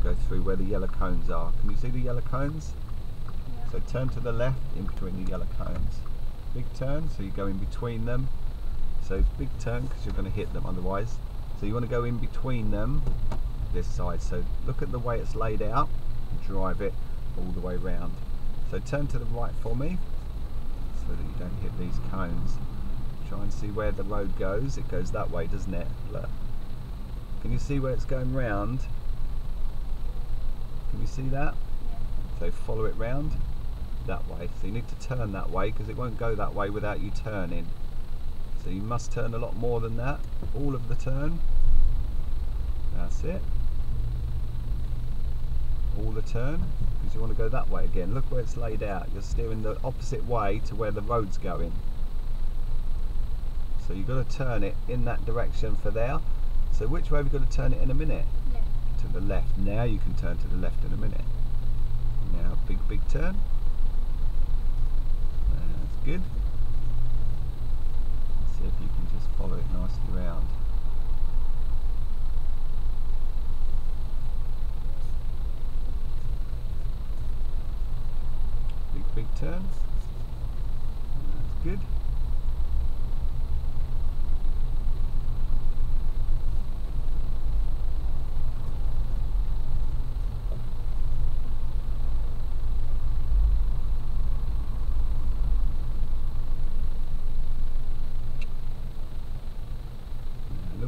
go through where the yellow cones are. Can you see the yellow cones? Yeah. So turn to the left in between the yellow cones. Big turn, so you go in between them. So big turn because you're going to hit them otherwise. So you want to go in between them this side. So look at the way it's laid out and drive it all the way round. So turn to the right for me so that you don't hit these cones. Try and see where the road goes. It goes that way, doesn't it? Look. Can you see where it's going round? Can you see that? Yeah. So follow it round that way. So you need to turn that way because it won't go that way without you turning. So you must turn a lot more than that. All of the turn. That's it. All the turn because you want to go that way again. Look where it's laid out. You're steering the opposite way to where the road's going. So you've got to turn it in that direction for there. So which way have you got to turn it in a minute? Left. To the left. Now you can turn to the left in a minute. Now big turn. That's good. Let's see if you can just follow it nicely round. Big turn. That's good.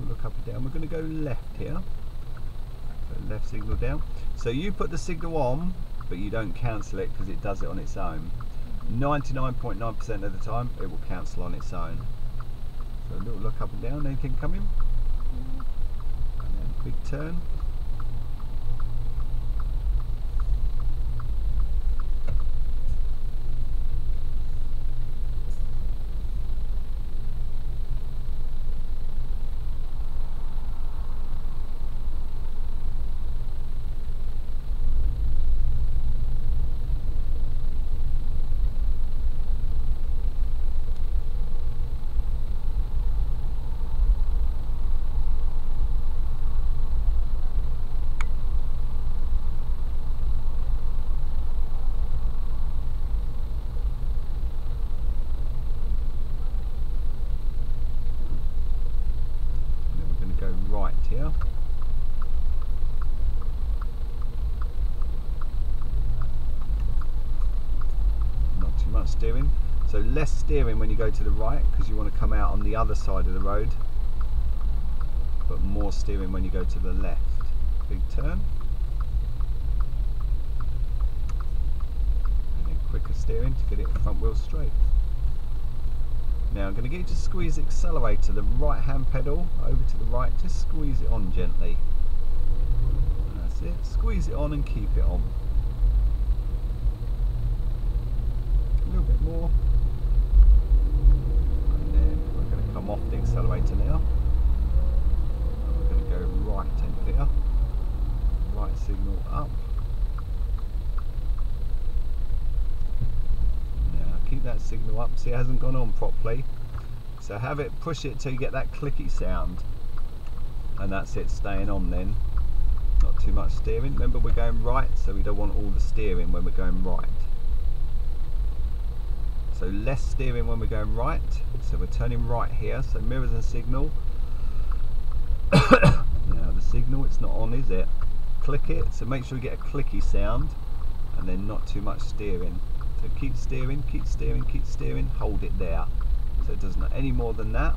Look up and down. We're going to go left here. So left signal down. So you put the signal on, but you don't cancel it because it does it on its own. 99.9% of the time it will cancel on its own. So a little look up and down. Anything coming? No. And then big turn. Go right here. Not too much steering. So less steering when you go to the right because you want to come out on the other side of the road, but more steering when you go to the left. Big turn. And then quicker steering to get it front wheel straight. Now I'm going to get you to squeeze the accelerator, the right hand pedal over to the right, just squeeze it on gently. That's it, squeeze it on and keep it on. A little bit more. And then we're going to come off the accelerator now. And we're going to go right in here. Right signal up. Keep that signal up. See, it hasn't gone on properly, so have it, push it till you get that clicky sound, and that's it, staying on then. Not too much steering. Remember, we're going right, so we don't want all the steering when we're going right. So less steering when we're going right. So we're turning right here, so mirrors and signal. Now the signal, it's not on, is it? Click it, so make sure you get a clicky sound, and then not too much steering. So keep steering, keep steering, keep steering, hold it there. So it doesn't any more than that.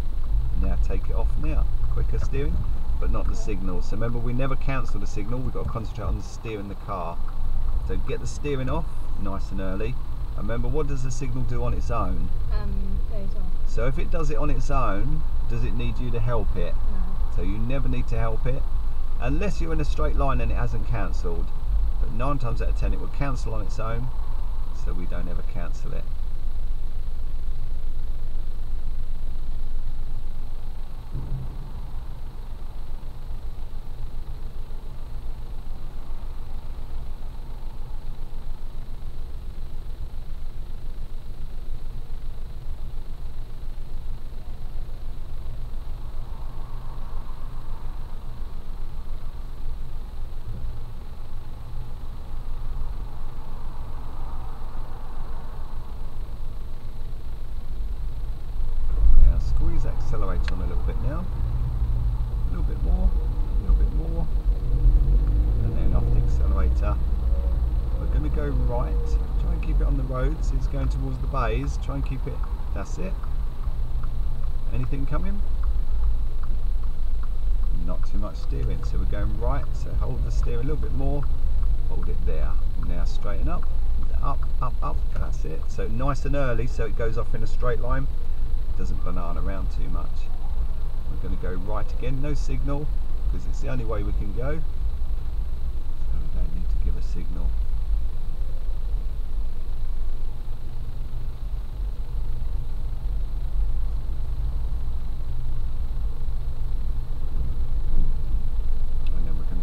Now take it off now. Quicker steering, but not the signal. So remember, we never cancel the signal, we've got to concentrate on the steering the car. So get the steering off, nice and early. And remember, what does the signal do on its own? Goes on. So if it does it on its own, does it need you to help it? No. So you never need to help it, unless you're in a straight line and it hasn't cancelled. But 9 times out of 10 it will cancel on its own. So we don't ever cancel it. accelerator on a little bit now. A little bit more, a little bit more. And then off the accelerator. We're going to go right. Try and keep it on the roads. It's going towards the bays. Try and keep it. That's it. Anything coming? Not too much steering. So we're going right. So hold the steering a little bit more. Hold it there. Now straighten up. Up, up, up. That's it. So nice and early so it goes off in a straight line. Doesn't banana around too much. We're going to go right again. No signal because it's the only way we can go. So we don't need to give a signal.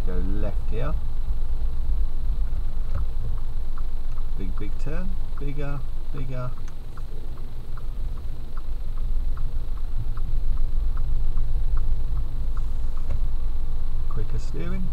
Go left here. Big turn. Bigger, bigger. Quicker steering.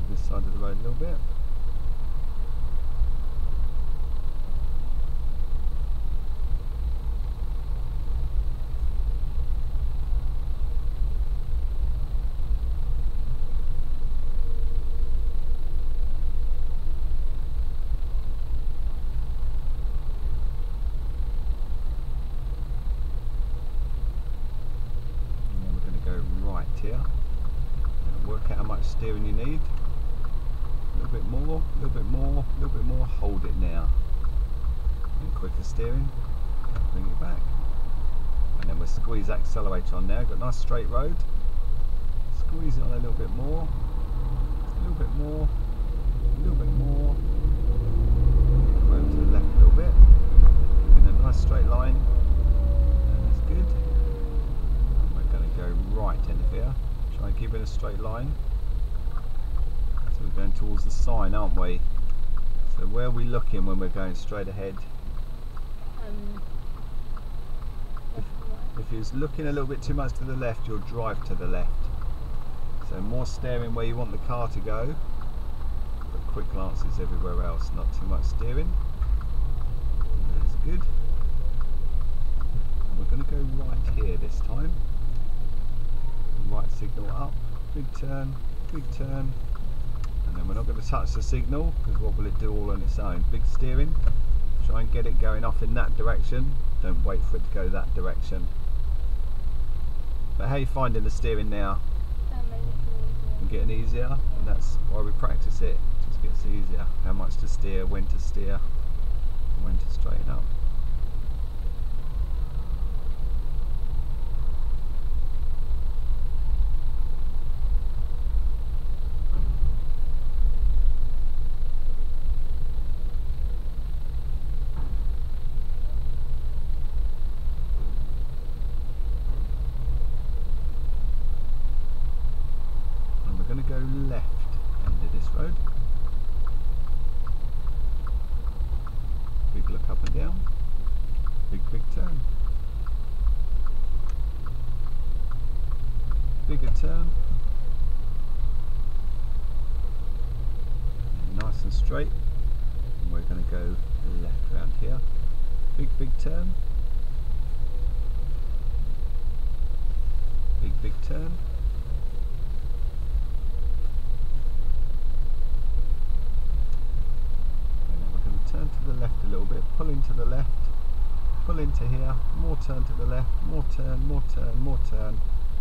This side of the road a little bit. And then we're going to go right here. And work out how much steering you need. A little bit more, a little bit more, a little bit more, hold it now. And quicker steering, bring it back. And then we'll squeeze that accelerator on now, got a nice straight road. Squeeze it on a little bit more, a little bit more, a little bit more. Go over to the left a little bit, in a nice straight line. And that's good. And we're going to go right end of here, try and keep it in a straight line. So we're going towards the sign, aren't we? So where are we looking when we're going straight ahead? If you're looking a little bit too much to the left, you'll drive to the left. So more steering where you want the car to go, but quick glances everywhere else, not too much steering. That's good. And we're going to go right here this time. Right signal up, big turn, big turn. And then we're not going to touch the signal because what will it do all on its own? Big steering, try and get it going off in that direction, don't wait for it to go that direction. But how are you finding the steering now? And getting easier, and that's why we practice it, it just gets easier. How much to steer, when to steer, and when to straighten up. Go left end of this road. Big look up and down. Big turn. Bigger turn. And nice and straight. And we're going to go left round here. Big turn. Big turn. Turn to the left a little bit, pull into the left, pull into here, more turn to the left, more turn, more turn, more turn,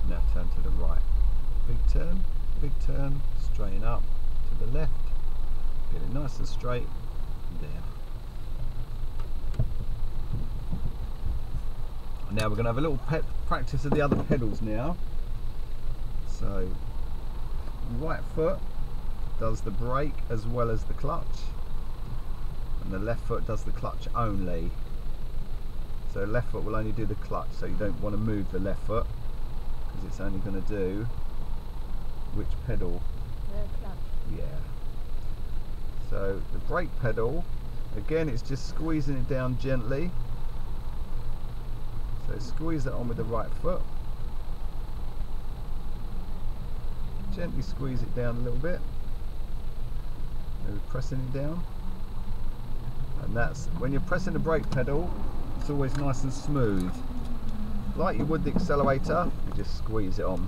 now turn to the right. Big turn, straighten up to the left, get it nice and straight, there. Now we're going to have a little practice of the other pedals now. So, right foot does the brake as well as the clutch. And the left foot does the clutch only. So left foot will only do the clutch, so you don't want to move the left foot because it's only going to do which pedal? The clutch. Yeah. So the brake pedal, again, it's just squeezing it down gently. So squeeze it on with the right foot. Gently squeeze it down a little bit. Maybe pressing it down. And that's, when you're pressing the brake pedal, it's always nice and smooth. Like you would the accelerator, you just squeeze it on.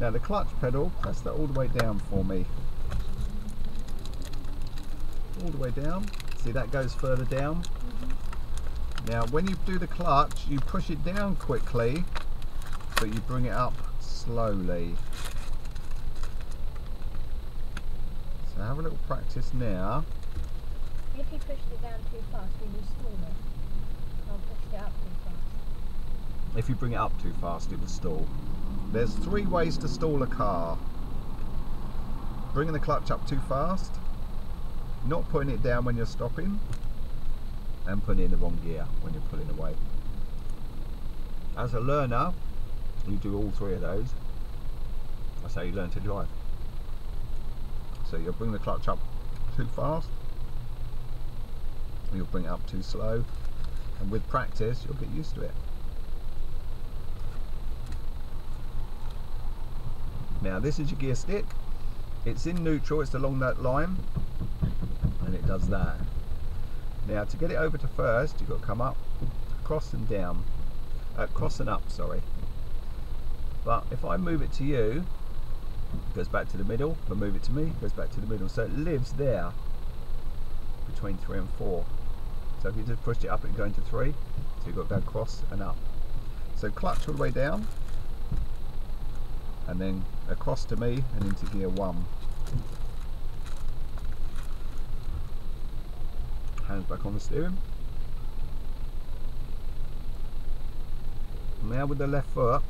Now the clutch pedal, press that all the way down for me. All the way down. See, that goes further down. Now when you do the clutch, you push it down quickly, but you bring it up slowly. So have a little practice now. If you pushed it down too fast, will you stall it? Or pushed it up too fast? If you bring it up too fast, it will stall. There's 3 ways to stall a car. Bringing the clutch up too fast, not putting it down when you're stopping, and putting it in the wrong gear when you're pulling away. As a learner, you do all 3 of those. That's how you learn to drive. So you'll bring the clutch up too fast, you'll bring it up too slow, and with practice you'll get used to it. Now this is your gear stick. It's in neutral, it's along that line, and it does that. Now to get it over to first, you've got to come up, cross and down, cross and up, sorry. But if I move it to you, it goes back to the middle. If I move it to me, it goes back to the middle. So it lives there between 3 and 4. So if you just pushed it up, it'd go into 3. So you've got to go cross and up. So clutch all the way down, and then across to me and into gear 1. Hands back on the steering. Now with the left foot,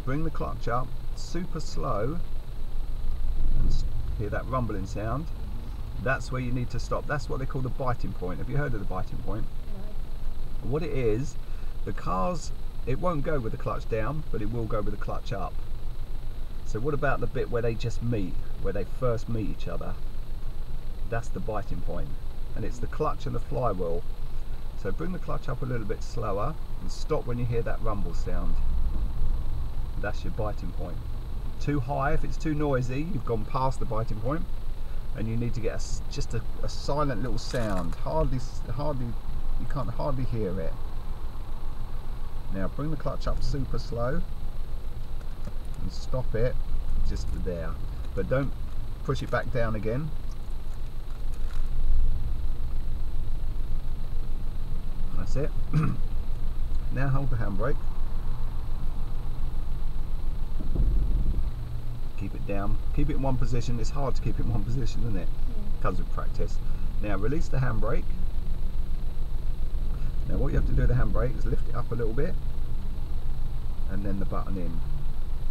bring the clutch up super slow and hear that rumbling sound. That's where you need to stop. That's what they call the biting point. Have you heard of the biting point? No. What it is, the cars, it won't go with the clutch down, but it will go with the clutch up. So what about the bit where they just meet, where they first meet each other? That's the biting point, and it's the clutch and the flywheel. So bring the clutch up a little bit slower and stop when you hear that rumble sound. That's your biting point. Too high, if it's too noisy, you've gone past the biting point, and you need to get just a silent little sound. You can't hardly hear it. Now bring the clutch up super slow and stop it just there, but don't push it back down again. That's it. Now hold the handbrake. Keep it down. Keep it in one position. It's hard to keep it in one position, isn't it? Because of practice. Now release the handbrake. Now what you have to do with the handbrake is lift it up a little bit, and then the button in.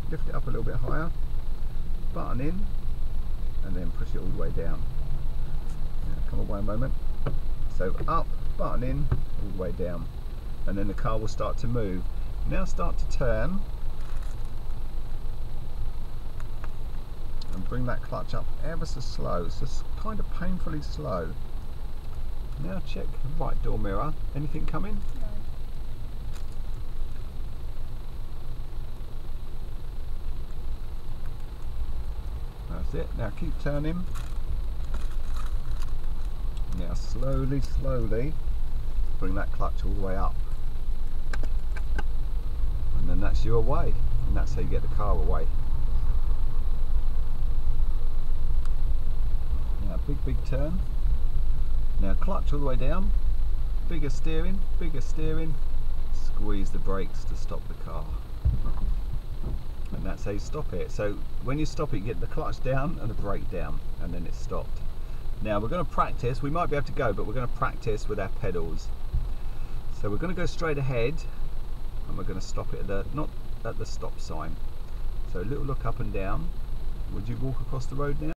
Lift it up a little bit higher, button in, and then push it all the way down. Now, come away a moment. So up, button in, all the way down, and then the car will start to move. Now start to turn and bring that clutch up ever so slow. It's just kind of painfully slow. Now check the right door mirror. Anything coming? No. That's it. Now keep turning. Now slowly, slowly bring that clutch all the way up. And then that's you away. And that's how you get the car away. Now big turn. Now clutch all the way down. Bigger steering, squeeze the brakes to stop the car. And that's how you stop it. So when you stop it, you get the clutch down and the brake down, and then it's stopped. Now we're going to practice. We might be able to go, but we're going to practice with our pedals. So we're going to go straight ahead, and we're going to stop it at the, not at the stop sign. So a little look up and down. Would you walk across the road now?